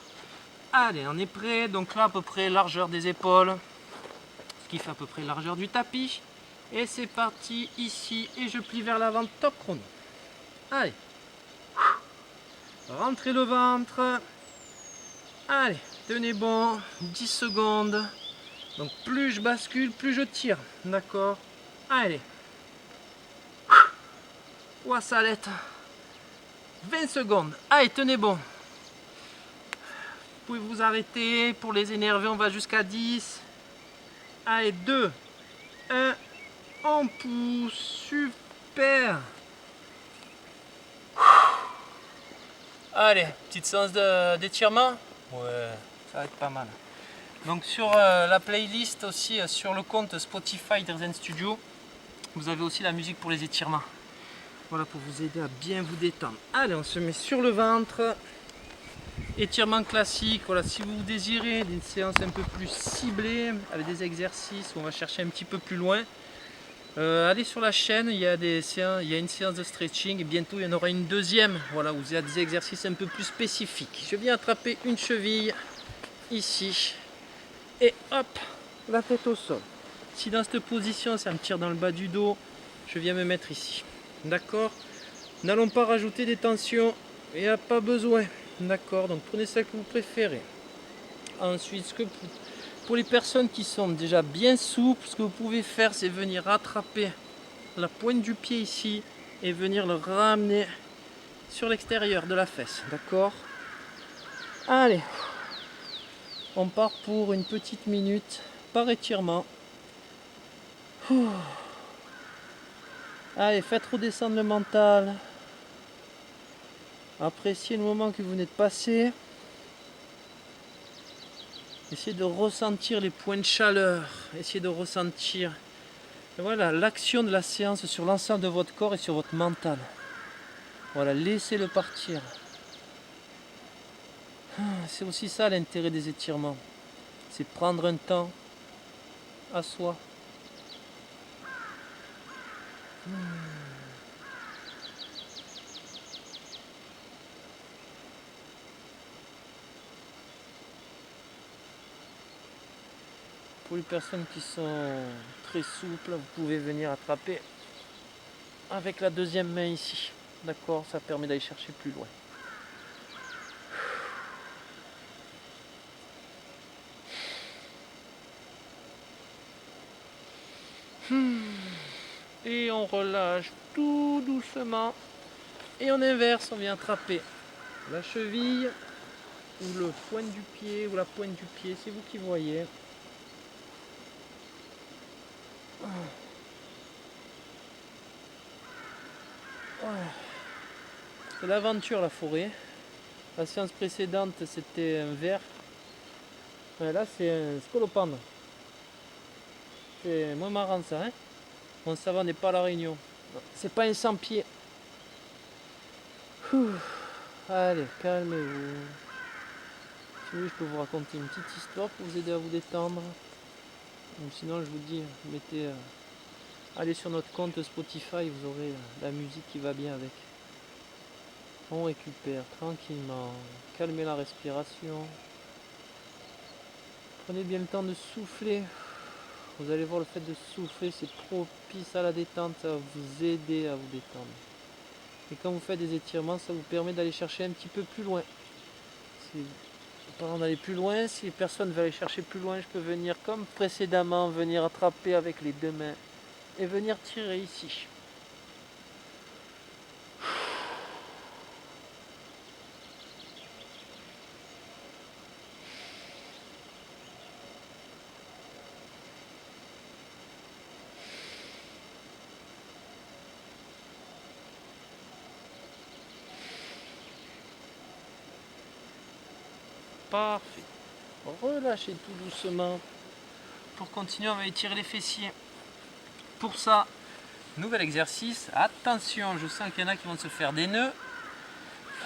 Allez, on est prêt. Donc là, à peu près largeur des épaules, ce qui fait à peu près largeur du tapis. Et c'est parti ici, et je plie vers l'avant, top chrono. Allez. Rentrez le ventre. Allez, tenez bon, 10 secondes. Donc plus je bascule, plus je tire. D'accord? Allez. Ouah, ça allait. 20 secondes. Allez, tenez bon. Vous pouvez vous arrêter. Pour les énerver, on va jusqu'à 10. Allez, 2, 1. On pousse. Super. Allez, petite séance d'étirement. Ouais, ça va être pas mal. Donc sur la playlist aussi, sur le compte Spotify Drezen Studio, vous avez aussi la musique pour les étirements. Voilà, pour vous aider à bien vous détendre. Allez, on se met sur le ventre. Étirement classique. Voilà, si vous désirez une séance un peu plus ciblée, avec des exercices où on va chercher un petit peu plus loin, Allez sur la chaîne, il y a une séance de stretching et bientôt il y en aura une deuxième, voilà, où il y a des exercices un peu plus spécifiques. Je viens attraper une cheville ici et hop, la tête au sol. Si dans cette position ça me tire dans le bas du dos, je viens me mettre ici. D'accord? N'allons pas rajouter des tensions, il n'y a pas besoin. D'accord? Donc prenez celle que vous préférez. Ensuite, pour les personnes qui sont déjà bien souples, ce que vous pouvez faire, c'est venir attraper la pointe du pied ici et venir le ramener sur l'extérieur de la fesse. D'accord? Allez, on part pour une petite minute par étirement. Allez, faites redescendre le mental. Appréciez le moment que vous venez de passer. Essayez de ressentir les points de chaleur. Essayez de ressentir, voilà, l'action de la séance sur l'ensemble de votre corps et sur votre mental. Voilà, laissez-le partir. C'est aussi ça l'intérêt des étirements. C'est prendre un temps à soi. Pour les personnes qui sont très souples, vous pouvez venir attraper avec la deuxième main ici. D'accord, ça permet d'aller chercher plus loin. Et on relâche tout doucement. Et on inverse, on vient attraper la cheville ou le pointe du pied ou la pointe du pied, c'est vous qui voyez. C'est l'aventure la forêt. La séance précédente c'était un ver. Là c'est un scolopendre. C'est moins marrant ça, hein. Mon savant n'est pas à la Réunion. C'est pas un sans-pied. Allez, calmez-vous. Si vous voulez, je peux vous raconter une petite histoire pour vous aider à vous détendre. Ou sinon, je vous dis, mettez, allez sur notre compte Spotify, vous aurez la musique qui va bien avec. On récupère tranquillement. Calmez la respiration. Prenez bien le temps de souffler. Vous allez voir, le fait de souffler, c'est propice à la détente. Ça va vous aider à vous détendre. Et quand vous faites des étirements, ça vous permet d'aller chercher un petit peu plus loin. Parlant d'aller plus loin, si les personnes veulent aller chercher plus loin, je peux venir comme précédemment, venir attraper avec les deux mains et venir tirer ici. Parfait. Relâchez tout doucement. Pour continuer, on va étirer les fessiers. Pour ça, nouvel exercice. Attention, je sens qu'il y en a qui vont se faire des nœuds.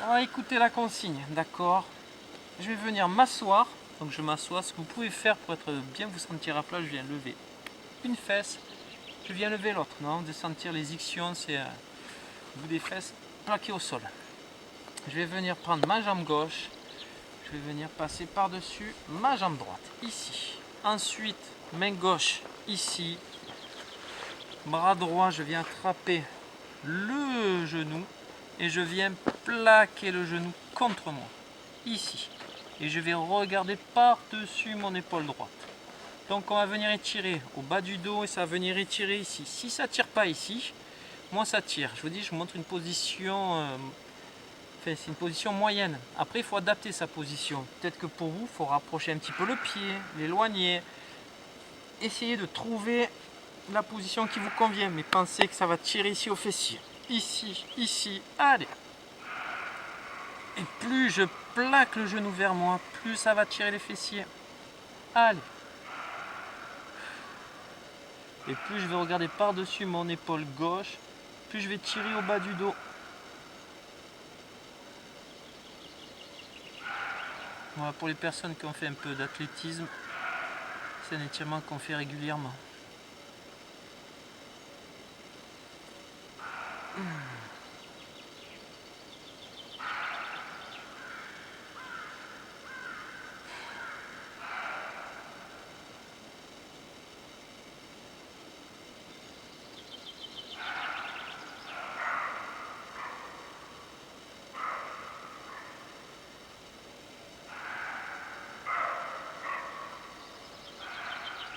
On va écouter la consigne, d'accord? Je vais venir m'asseoir. Donc je m'assois. Ce que vous pouvez faire pour être bien vous sentir à plat, je viens lever une fesse. Je viens lever l'autre. Non, de sentir les ischions, c'est le bout des fesses plaqué au sol. Je vais venir prendre ma jambe gauche. Je vais venir passer par-dessus ma jambe droite, ici. Ensuite, main gauche, ici. Bras droit, je viens attraper le genou et je viens plaquer le genou contre moi, ici. Et je vais regarder par-dessus mon épaule droite. Donc on va venir étirer au bas du dos et ça va venir étirer ici. Si ça ne tire pas ici, moi ça tire. Je vous dis, je vous montre une position... Enfin, c'est une position moyenne. Après, il faut adapter sa position. Peut-être que pour vous, il faut rapprocher un petit peu le pied, l'éloigner. Essayez de trouver la position qui vous convient. Mais pensez que ça va tirer ici au fessier. Ici, ici, allez. Et plus je plaque le genou vers moi, plus ça va tirer les fessiers. Allez. Et plus je vais regarder par-dessus mon épaule gauche, plus je vais tirer au bas du dos. Voilà, pour les personnes qui ont fait un peu d'athlétisme, c'est un étirement qu'on fait régulièrement.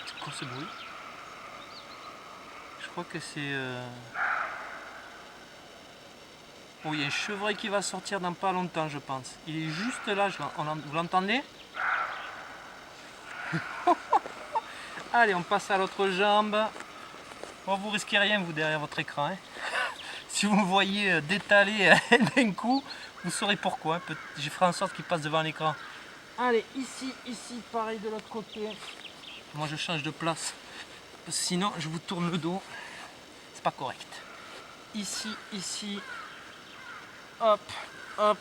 C'est quoi ce bruit? Je crois que c'est... Oh, il y a un chevreuil qui va sortir dans pas longtemps, je pense. Il est juste là, vous l'entendez? Allez, on passe à l'autre jambe. Bon, vous risquez rien, vous, derrière votre écran. Hein. Si vous me voyez d'étaler d'un coup, vous saurez pourquoi. Je ferai en sorte qu'il passe devant l'écran. Allez, ici, pareil de l'autre côté. Moi, je change de place. Parce que sinon, je vous tourne le dos. C'est pas correct. Ici. Hop, hop,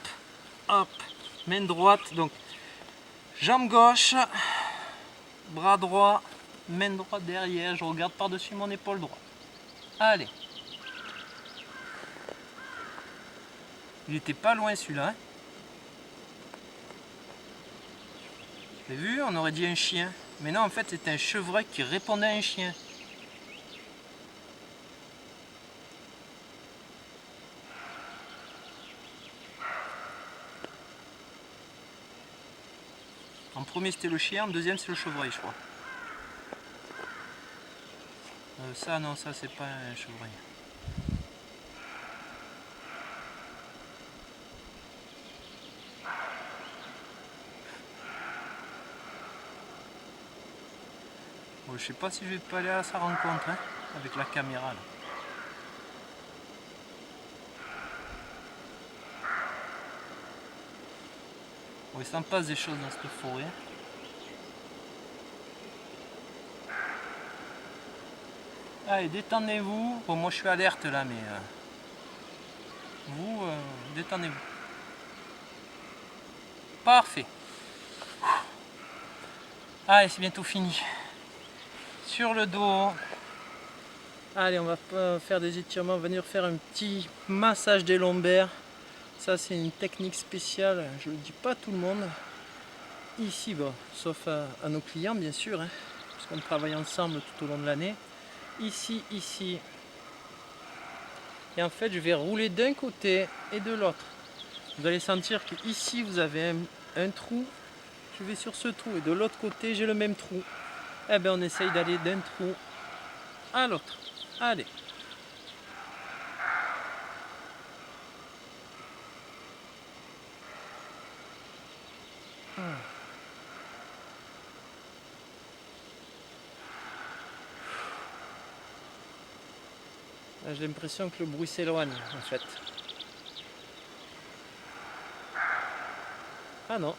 hop. Main droite, donc jambe gauche, bras droit, main droite derrière. Je regarde par-dessus mon épaule droite. Allez. Il était pas loin celui-là. Hein. Vous avez vu, on aurait dit un chien. Mais non, en fait, c'était un chevreuil qui répondait à un chien. En premier, c'était le chien. En deuxième, c'est le chevreuil, je crois. Ça, non, ça, c'est pas un chevreuil. Bon, je sais pas si je vais pas aller à sa rencontre hein, avec la caméra. Là. Bon, il s'en passe des choses dans cette forêt. Allez, détendez-vous. Bon, moi je suis alerte là, mais vous, détendez-vous. Parfait. Allez, c'est bientôt fini. Sur le dos. Allez, on va faire des étirements, on va venir faire un petit massage des lombaires. Ça, c'est une technique spéciale, je ne le dis pas à tout le monde. Ici, bon, sauf à nos clients, bien sûr, hein, parce qu'on travaille ensemble tout au long de l'année. Ici. Et en fait, je vais rouler d'un côté et de l'autre. Vous allez sentir qu'ici, vous avez un trou. Je vais sur ce trou et de l'autre côté, j'ai le même trou. Eh bien, on essaye d'aller d'un trou à l'autre. Allez. J'ai l'impression que le bruit s'éloigne en fait. Ah non.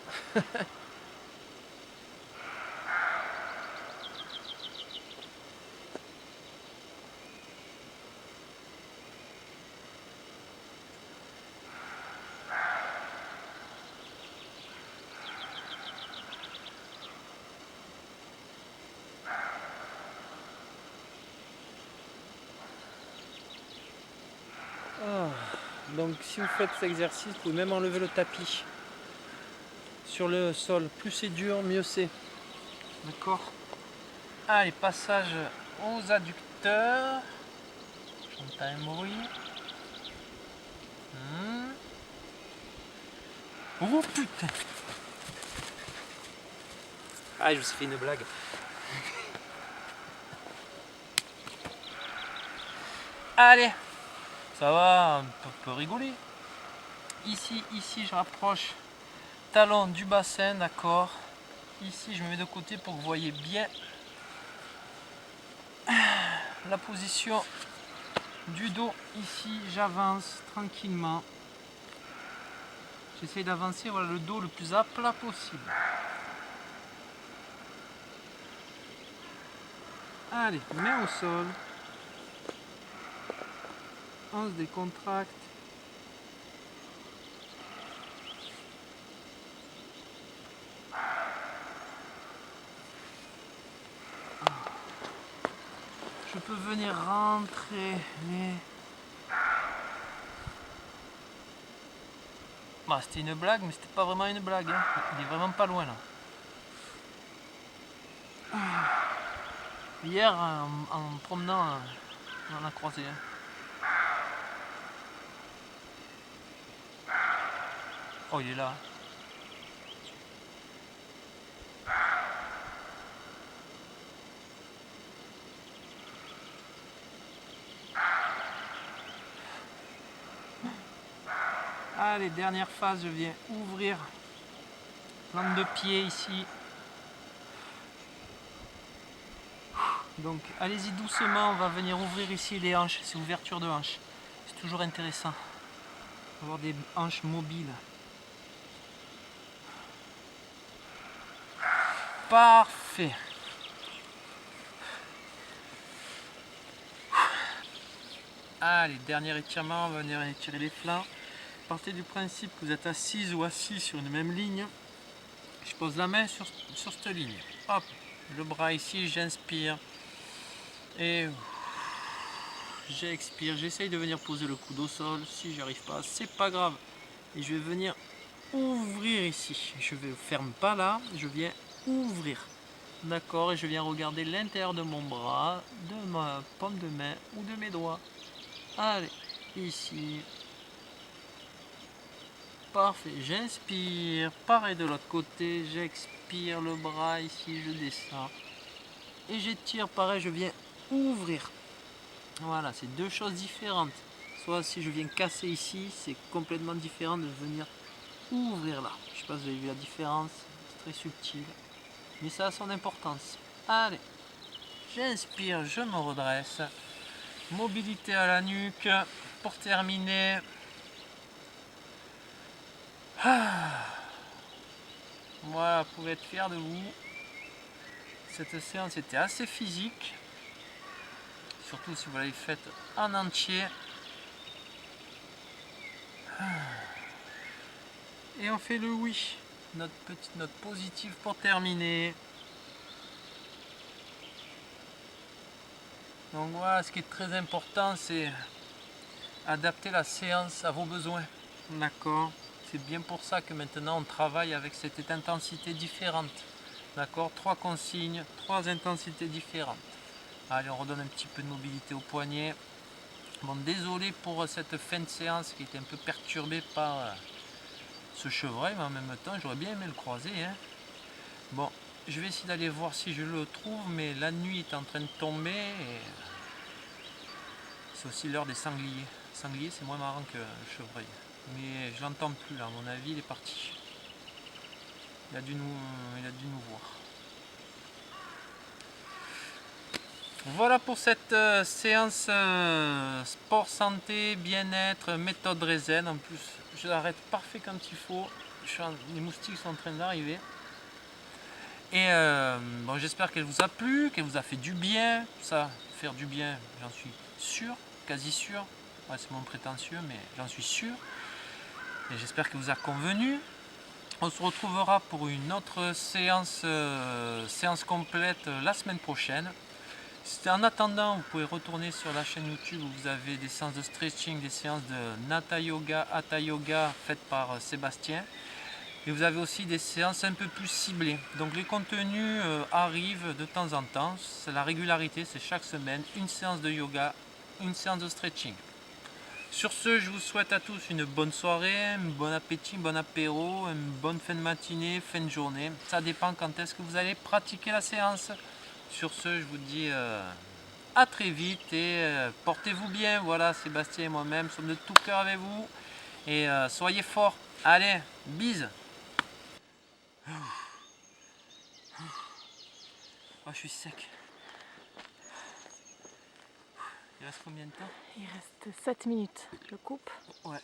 Donc si vous faites cet exercice, vous pouvez même enlever le tapis sur le sol. Plus c'est dur, mieux c'est. D'accord. Allez, passage aux adducteurs. J'entends un bruit. Oh putain. Ah, je vous ai fait une blague. Allez, ça va, on peut rigoler. Ici, je rapproche talon du bassin, d'accord. Ici, je me mets de côté pour que vous voyez bien la position du dos. Ici, j'avance tranquillement. J'essaie d'avancer, voilà, le dos le plus à plat possible. Allez, main au sol. On se décontracte. Je peux venir rentrer les Bah, c'était une blague, mais c'était pas vraiment une blague. Hein. Il est vraiment pas loin là. Hier, en promenant, on en a croisé un. Oh, il est là. Allez, dernière phase, je viens ouvrir. Plante de pied ici. Donc allez-y doucement, on va venir ouvrir ici les hanches, c'est ouverture de hanches. C'est toujours intéressant d'avoir des hanches mobiles. Parfait. Allez, dernier étirement, on va venir étirer les flancs. Partez du principe que vous êtes assise ou assis sur une même ligne. Je pose la main sur cette ligne. Hop, le bras ici, j'inspire. Et j'expire. J'essaye de venir poser le coude au sol. Si j'y arrive pas, c'est pas grave. Et je vais venir ouvrir ici. Je ne ferme pas là, je viens ouvrir. D'accord, et je viens regarder l'intérieur de mon bras, de ma paume de main ou de mes doigts. Allez, ici. Parfait, j'inspire. Pareil de l'autre côté, j'expire le bras ici, je descends. Et j'étire, pareil, je viens ouvrir. Voilà, c'est deux choses différentes. Soit si je viens casser ici, c'est complètement différent de venir ouvrir là. Je sais pas si vous avez vu la différence, c'est très subtil, mais ça a son importance. Allez, j'inspire, je me redresse. Mobilité à la nuque pour terminer. Voilà, vous pouvez être fiers de vous. Cette séance était assez physique, surtout si vous l'avez faite en entier. Et on fait le oui, notre petite note positive pour terminer. Donc voilà, ce qui est très important, c'est adapter la séance à vos besoins. D'accord? C'est bien pour ça que maintenant on travaille avec cette intensité différente. D'accord? 3 consignes, 3 intensités différentes. Allez, on redonne un petit peu de mobilité au poignet. Bon, désolé pour cette fin de séance qui était un peu perturbée par ce chevreuil, mais en même temps j'aurais bien aimé le croiser. Hein. Bon, je vais essayer d'aller voir si je le trouve, mais la nuit est en train de tomber et c'est aussi l'heure des sangliers. Sanglier, c'est moins marrant que le chevreuil. Mais je l'entends plus là, à mon avis, il est parti. Il a dû nous voir. Voilà pour cette séance sport, santé, bien-être, méthode Drezen. En plus, je l'arrête parfait quand il faut. Les moustiques sont en train d'arriver. Et bon, j'espère qu'elle vous a plu, qu'elle vous a fait du bien. Ça, faire du bien, j'en suis sûr, quasi sûr. Ouais, c'est mon prétentieux, mais j'en suis sûr. Et j'espère qu'elle vous a convenu. On se retrouvera pour une autre séance complète la semaine prochaine. En attendant, vous pouvez retourner sur la chaîne YouTube où vous avez des séances de stretching, des séances de Nata Yoga, Hatha Yoga faites par Sébastien. Et vous avez aussi des séances un peu plus ciblées. Donc les contenus arrivent de temps en temps. C'est la régularité, c'est chaque semaine une séance de yoga, une séance de stretching. Sur ce, je vous souhaite à tous une bonne soirée, un bon appétit, un bon apéro, une bonne fin de matinée, fin de journée. Ça dépend quand est-ce que vous allez pratiquer la séance. Sur ce, je vous dis à très vite et portez-vous bien. Voilà, Sébastien et moi-même sommes de tout cœur avec vous. Et soyez forts. Allez, bise. Oh, je suis sec. Il reste combien de temps? Il reste 7 minutes. Je coupe. Ouais.